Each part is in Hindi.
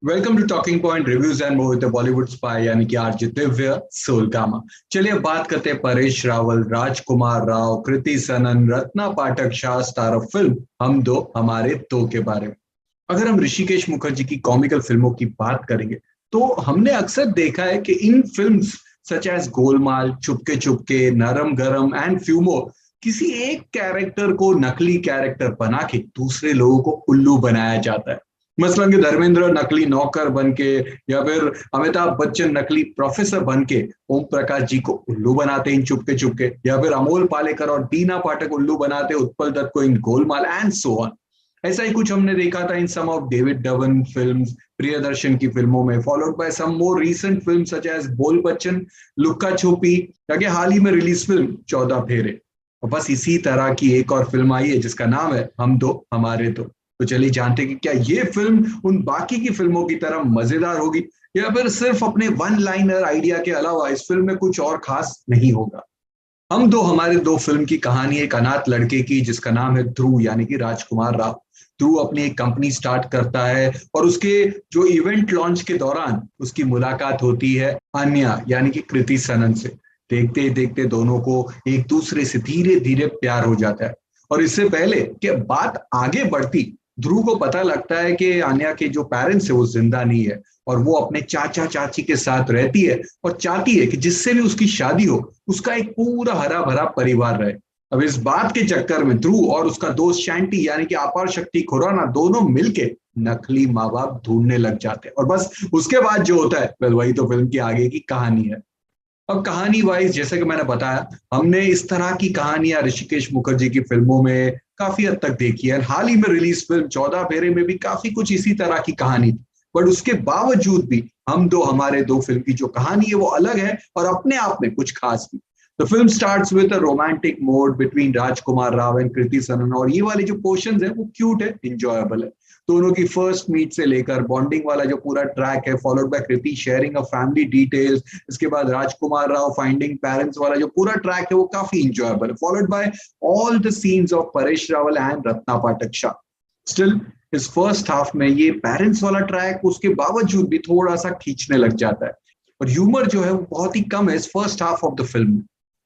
Welcome to talking point reviews and movie the Bollywood spy यानी कि आरजे दिव्य सोल कामा। चलिए अब बात करते हैं परेश रावल, राजकुमार राव, कृति सनन, Ratna Pathak Shah star of film हम दो हमारे दो के बारे में। अगर हम ऋषिकेश मुखर्जी की कॉमिकल फिल्मों की बात करेंगे तो हमने अक्सर देखा है कि in films such as Golmaal, चुपके, नरम गरम एंड फ्यूमो किसी एक कैरेक्टर को नकली कैरेक्टर बना के दूसरे लोगों को उल्लू बनाया जाता है। मसलन कि धर्मेंद्र नकली नौकर बन के या फिर अमिताभ बच्चन नकली प्रोफेसर बन के ओम प्रकाश जी को उल्लू बनाते इन चुपके या फिर अमोल पालेकर और दीना पाठक उल्लू बनाते उत्पल दत्त को in Golmaal and so on. ऐसा ही कुछ हमने देखा था in some of David Dhawan films, Priyadarshan की फिल्मों में, followed by some more recent film such as Bol Bachchan, लुक्का छुपी या कि हाल ही में रिलीज फिल्म 14 फेरे। और बस इसी तरह की एक और फिल्म आई है जिसका नाम है हम दो हमारे दो। तो चलिए जानते हैं कि क्या ये फिल्म उन बाकी की फिल्मों की तरह मजेदार होगी या फिर सिर्फ अपने वन लाइनर आइडिया के अलावा इस फिल्म में कुछ और खास नहीं होगा। हम दो हमारे दो फिल्म की कहानी एक अनाथ लड़के की जिसका नाम है ध्रुव यानी कि राजकुमार राव। ध्रुव अपनी एक कंपनी स्टार्ट करता है और उसके जो इवेंट लॉन्च के दौरान उसकी मुलाकात होती है अन्या यानी कि कृति सनन से। देखते ही देखते दोनों को एक दूसरे से धीरे धीरे प्यार हो जाता है। और इससे पहले कि बात आगे बढ़ती, ध्रुव को पता लगता है कि आन्या के जो पेरेंट्स है वो जिंदा नहीं है और वो अपने चाचा चाची के साथ रहती है और चाहती है कि जिससे भी उसकी शादी हो उसका एक पूरा हरा भरा परिवार रहे। अब इस बात के चक्कर में ध्रुव और उसका दोस्त शांति यानी कि अपार शक्ति खुराना दोनों मिलके नकली माँ बाप ढूंढने लग जाते हैं और बस उसके बाद जो होता है वही तो फिल्म की आगे की कहानी है। अब कहानी वाइज जैसे कि मैंने बताया, हमने इस तरह की कहानियां ऋषिकेश मुखर्जी की फिल्मों में काफी हद तक देखी है। हाल ही में रिलीज फिल्म 14 फेरे में भी काफी कुछ इसी तरह की कहानी थी, बट उसके बावजूद भी हम दो हमारे दो फिल्म की जो कहानी है वो अलग है और अपने आप में कुछ खास भी। The film starts with a romantic mode between Rajkummar Rao and Kriti Sanon और ये वाले जो पोर्शन है वो क्यूट है, इंजॉयबल है। दोनों की फर्स्ट मीट से लेकर बॉन्डिंग वाला जो पूरा ट्रैक है, followed by Kriti sharing a family details, इसके बाद राजकुमार राव फाइंडिंग पेरेंट्स वाला जो पूरा ट्रैक है वो काफी इंजॉयबल है, followed by all the scenes of Paresh Rawal and Ratna Pathak Shah. Still इस फर्स्ट हाफ में ये पेरेंट्स वाला ट्रैक उसके बावजूद भी थोड़ा सा खींचने लग जाता है और ह्यूमर जो है वो बहुत ही कम है इस first half of the film.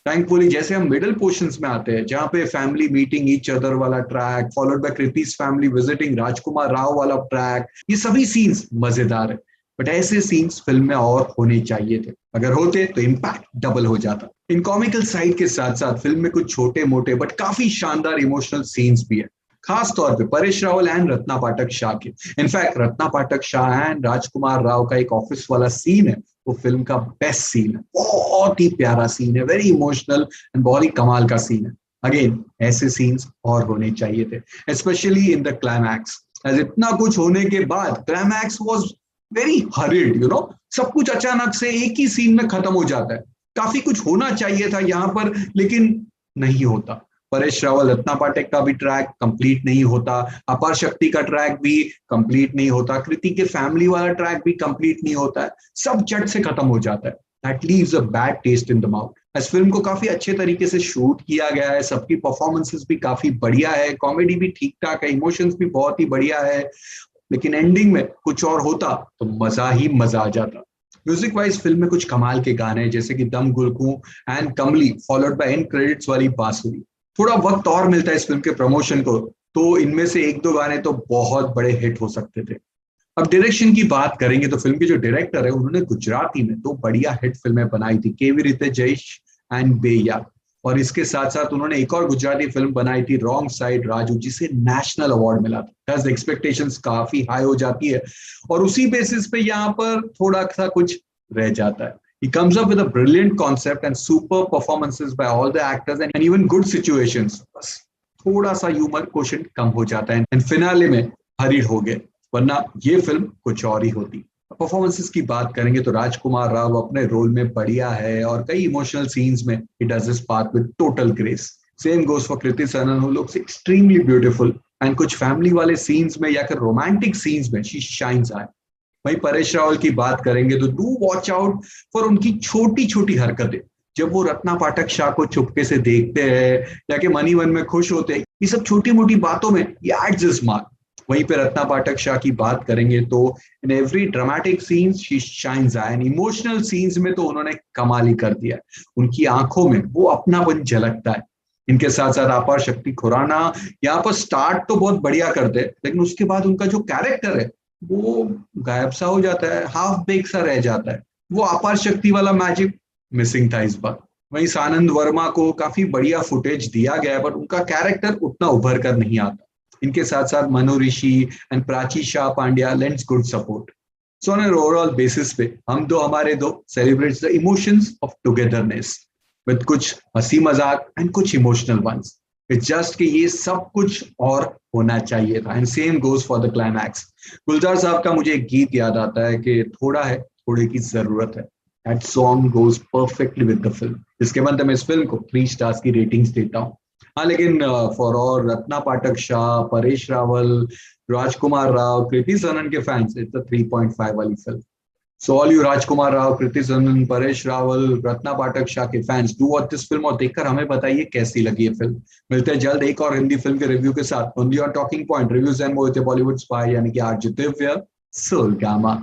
Thankfully जैसे हम मिडिल पोर्शंस में आते हैं जहां पे फैमिली मीटिंग ईच अदर वाला ट्रैक, फॉलोड बाय कृति's फैमिली विजिटिंग राजकुमार राव वाला ट्रैक, ये सभी सीन्स मजेदार है। बट ऐसे सीन्स फिल्म में और होने चाहिए थे, अगर होते तो इम्पैक्ट डबल हो जाता। इन कॉमिकल साइड के साथ साथ फिल्म में कुछ छोटे मोटे बट काफी शानदार इमोशनल सीन्स भी है, खास तौर पे परेश रावल एंड रत्ना पाठक शाह के। इनफैक्ट रत्ना पाठक शाह एंड राजकुमार राव का एक ऑफिस वाला सीन है वो फिल्म का बेस्ट सीन है, बहुत ही प्यारा सीन है, वेरी इमोशनल एंड बहुत ही कमाल का सीन है। अगेन ऐसे सीन्स और होने चाहिए थे, specially in the climax. As इतना कुछ होने के बाद क्लाइमैक्स वाज वेरी हरिड, सब कुछ अचानक से एक ही सीन में खत्म हो जाता है। काफी कुछ होना चाहिए था यहाँ पर लेकिन नहीं होता। परेश रावल रत्ना पाठक का भी ट्रैक कंप्लीट नहीं होता, अपार शक्ति का ट्रैक भी कंप्लीट नहीं होता, कृति के फैमिली वाला ट्रैक भी कंप्लीट नहीं होता है, सब चट से खत्म हो जाता है। That leaves a bad taste in the mouth. इस फिल्म को काफी अच्छे तरीके से शूट किया गया है, सबकी परफॉर्मेंसेस भी काफी बढ़िया है, कॉमेडी भी ठीक ठाक है, इमोशंस भी बहुत ही बढ़िया है, लेकिन एंडिंग में कुछ और होता तो मजा ही मजा आ जाता। म्यूजिक वाइज फिल्म में कुछ कमाल के गाने जैसे कि दम गुलकू and Kamli followed by and credits वाली बांसुरी। थोड़ा वक्त और मिलता है इस फिल्म के प्रमोशन को तो इनमें से एक दो गाने तो बहुत बड़े हिट हो सकते थे। अब डायरेक्शन की बात करेंगे तो फिल्म के जो डायरेक्टर है उन्होंने गुजराती में दो बढ़िया हिट फिल्में बनाई थी, केवी रीते जयेश एंड बेया। और इसके साथ साथ उन्होंने एक और गुजराती फिल्म बनाई थी रॉन्ग साइड राजू, जिसे नेशनल अवार्ड मिला था। दस एक्सपेक्टेशंस काफी हाई हो जाती है और उसी बेसिस पे यहाँ पर थोड़ा सा कुछ रह जाता है। He comes up with a brilliant concept and superb performances by all the actors and even good situations. बस थोड़ा सा ह्यूमर क्वेश्चन कम हो जाता है एंड फिनाले में हरिड हो गए, वरना ये फिल्म कुछ और ही होती। परफॉर्मेंसेस की बात करेंगे तो राजकुमार राव अपने रोल में बढ़िया है और कई इमोशनल सीन्स में he does his part with total grace. Same goes for Kriti Sanon who looks extremely beautiful and कुछ फैमिली वाले सीन्स में या फिर रोमांटिक सीन्स में she shines eye. वहीं परेश रावल की बात करेंगे तो डू वॉच आउट फॉर उनकी छोटी छोटी हरकतें, जब वो रत्ना पाठक शाह को चुपके से देखते हैं या कि मनी वन में खुश होते हैं, ये सब छोटी मोटी बातों में ये एड्स हिज मार्क। वहीं पे रत्ना पाठक शाह की बात करेंगे तो in every dramatic scenes she shines and emotional scenes में तो उन्होंने कमाल ही कर दिया है। उनकी आंखों में वो अपनापन झलकता है। इनके साथ साथ अपार शक्ति खुराना यहाँ पर स्टार्ट तो बहुत बढ़िया करते हैं, लेकिन उसके बाद उनका जो कैरेक्टर है वो गायब सा हो जाता है, हाफ बेक सा रह जाता है। वो अपार शक्ति वाला मैजिक मिसिंग था इस बार। वहीं सानंद वर्मा को काफी बढ़िया फुटेज दिया गया है, बट उनका कैरेक्टर उतना उभर कर नहीं आता। इनके साथ साथ Manu Rishi and Prachi Shah Pandya lends good support. So on an overall basis पे Hum Do Hamare Do celebrates the emotions of togetherness with कुछ हंसी मजाक एंड कुछ इमोशनल वंस। इट्स जस्ट कि ये सब कुछ और होना चाहिए था। And same goes for the climax. Gulzar sahab का मुझे एक गीत याद आता है कि थोड़ा है थोड़े की जरूरत है। That song goes perfectly with the film, जिसके बाद मैं इस फिल्म को 3 स्टार्स की रेटिंग्स देता हूँ। हाँ, लेकिन फॉर और रत्ना पाठक शाह, परेश रावल, राजकुमार राव, कृति सनन के फैंस, इट्स अ 3.5 वाली फिल्म। सो ऑल यू राजकुमार राव, कृति सनन, परेश रावल, रत्ना पाठक शाह के fans, do watch this film और देखकर हमें बताइए कैसी लगी है फिल्म। मिलते हैं जल्द एक और हिंदी फिल्म के रिव्यू के साथ। Only on talking point reviews and more Bollywood spy यानी कि आरजे दिव्या, सोल गामा।